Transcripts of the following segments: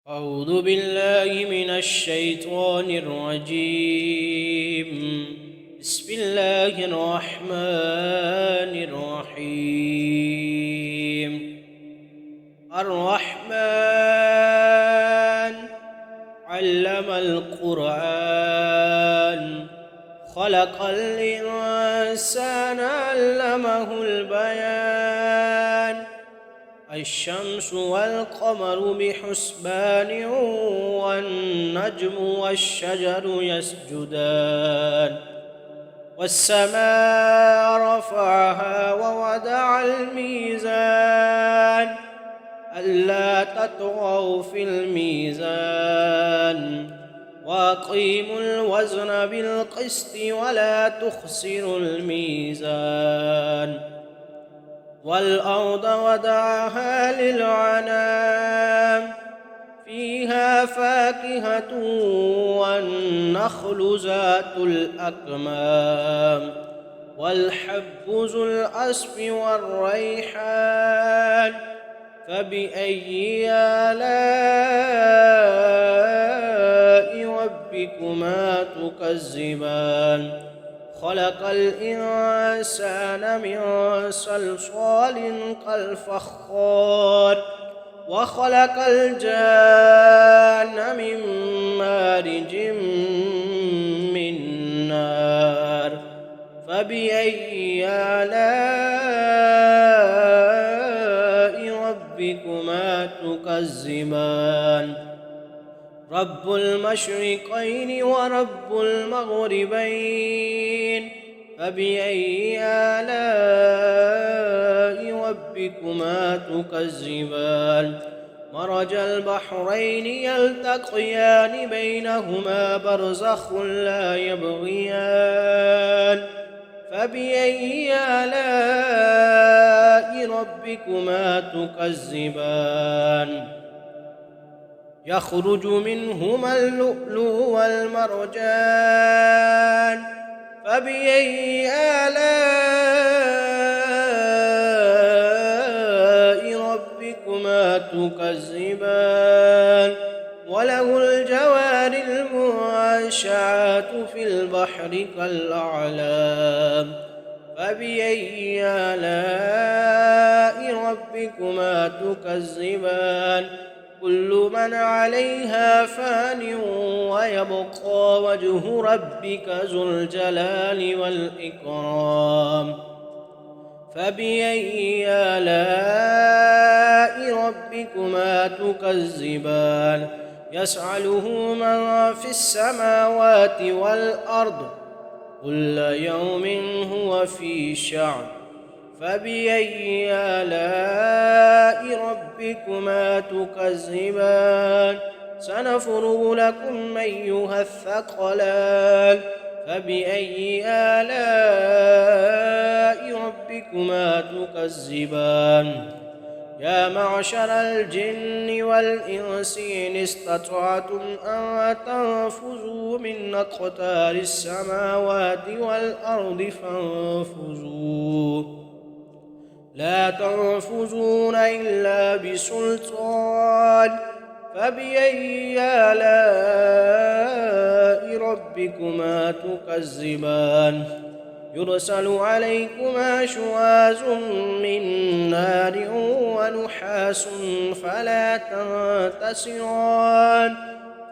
أعوذ بالله من الشيطان الرجيم. بسم الله الرحمن الرحيم. الرحمن علم القرآن، خلق الإنسان علمه البيان. الشمس والقمر بحسبان، والنجم والشجر يسجدان. والسماء رفعها ووضع الميزان، ألا تطغوا في الميزان، وأقيموا الوزن بالقسط ولا تخسروا الميزان. والأرض وضعها للعنام، فيها فاكهة والنخل ذات الأكمام، والحب ذو العصف والريحان. فبأي آلاء ربكما تكذبان؟ خلق الإنسان من صلصال كالفخار، وخلق الجان من مارج من نار. فبأي آلاء ربكما تكذبان؟ رب المشرقين ورب المغربين. فبأي آلاء ربكما تكذبان؟ مرج البحرين يلتقيان، بينهما برزخ لا يبغيان. فبأي آلاء ربكما تكذبان؟ يخرج منهما اللؤلؤ والمرجان. فبأي آلاء ربكما تكذبان؟ وله الجوار المنشآت في البحر كالأعلام. فبأي آلاء ربكما تكذبان؟ كل من عليها فان، ويبقى وجه ربك ذو الجلال والإكرام. فبأي آلاء ربكما تكذبان؟ يسأله من في السماوات والأرض، كل يوم هو في شأن. فبأي آلاء ربكما تكذبان؟ سنفرغ لكم أيها الثقلان. فبأي آلاء ربكما تكذبان؟ يا معشر الجن والإنس إن استطعتم أن تنفذوا من أقطار السماوات والأرض فانفذوا، لا تنفذون إلا بسلطان. فبأي آلاء ربكما تكذبان؟ يرسل عليكما شواظ من نار ونحاس فلا تنتصران.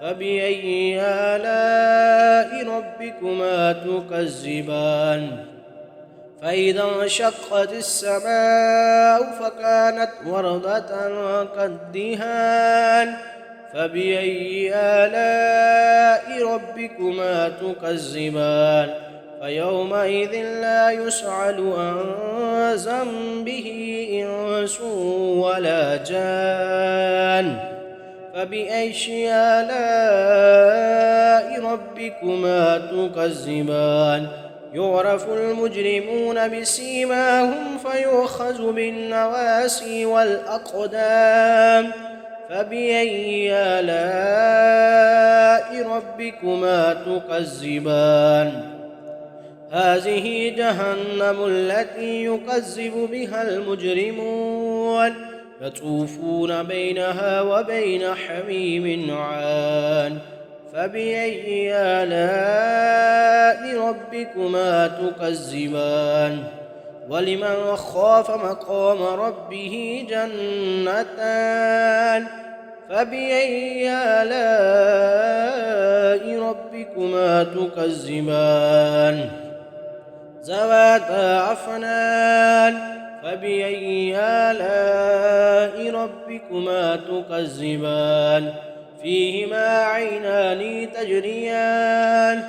فبأي آلاء ربكما تكذبان؟ فإذا انشقت السماء فكانت وردة كالدهان. فبأي آلاء ربكما تكذبان؟ فيومئذ لا يسأل عن ذنبه إنس ولا جان. فبأي آلاء ربكما تكذبان؟ يعرف المجرمون بسيماهم فيؤخذ بالنواسي والأقدام. فبأي آلاء ربكما تكذبان؟ هذه جهنم التي يكذب بها المجرمون. يطوفون بينها وبين حميم عان فبأي آلاء ربكما تكذبان ولمن خاف مقام ربه جنتان فبأي آلاء ربكما تكذبان ذواتا أفنان فبأي آلاء ربكما تكذبان فيهما عينان تجريان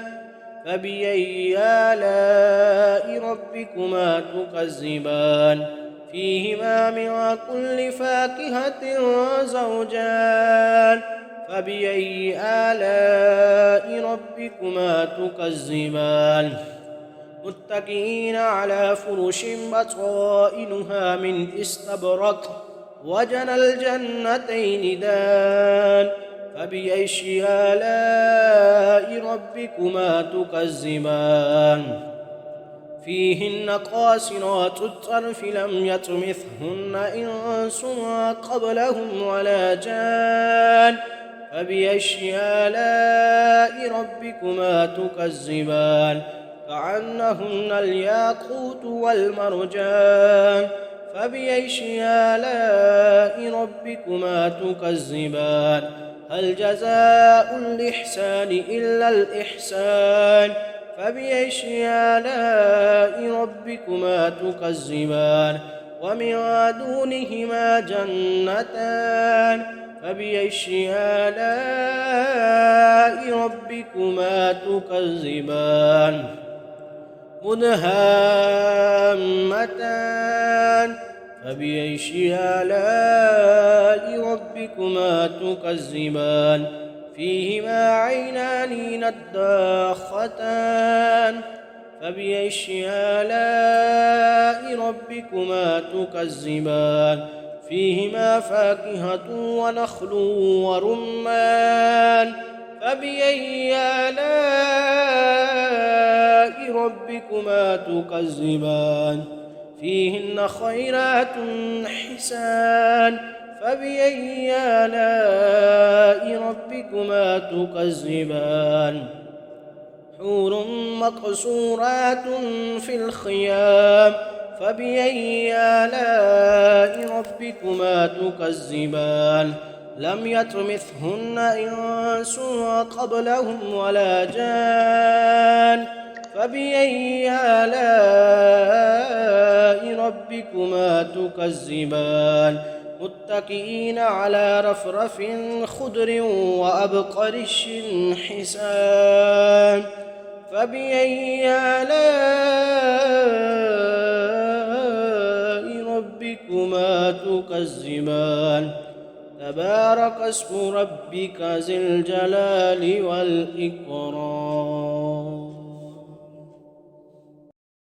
فبأي آلاء ربكما تكذبان فيهما من كل فاكهة زوجان فبأي آلاء ربكما تكذبان متكئين على فرش بطائنها من استبرق وجنى الجنتين دان فبأي آلاء ربكما تكذبان فيهن قاصرات الطرف لم يطمثهن إنس قبلهم ولا جان فبأي آلاء ربكما تكذبان كأنهن الياقوت والمرجان فبأي آلاء ربكما تكذبان هل جزاء الإحسان إلا الإحسان فبأي آلاء ربكما تكذبان ومن دونهما جنتان فبأي آلاء ربكما تكذبان مدهامتان فبأي آلاء ربكما تكذبان فيهما عينان نضاختان فبأي آلاء ربكما تكذبان فيهما فاكهة ونخل ورمان فبأي آلاء ربكما تكذبان فيهن خيرات حسان فبأي آلاء ربكما تكذبان حور مقصورات في الخيام فبأي آلاء ربكما تكذبان لم يطمثهن إنس قبلهم ولا جان فبأي آلاء ربكما تكذبان متكئين على رفرف خضر وأبقرش حسان فبأي آلاء ربكما تكذبان تبارك اسم ربك ذي الجلال والإكرام.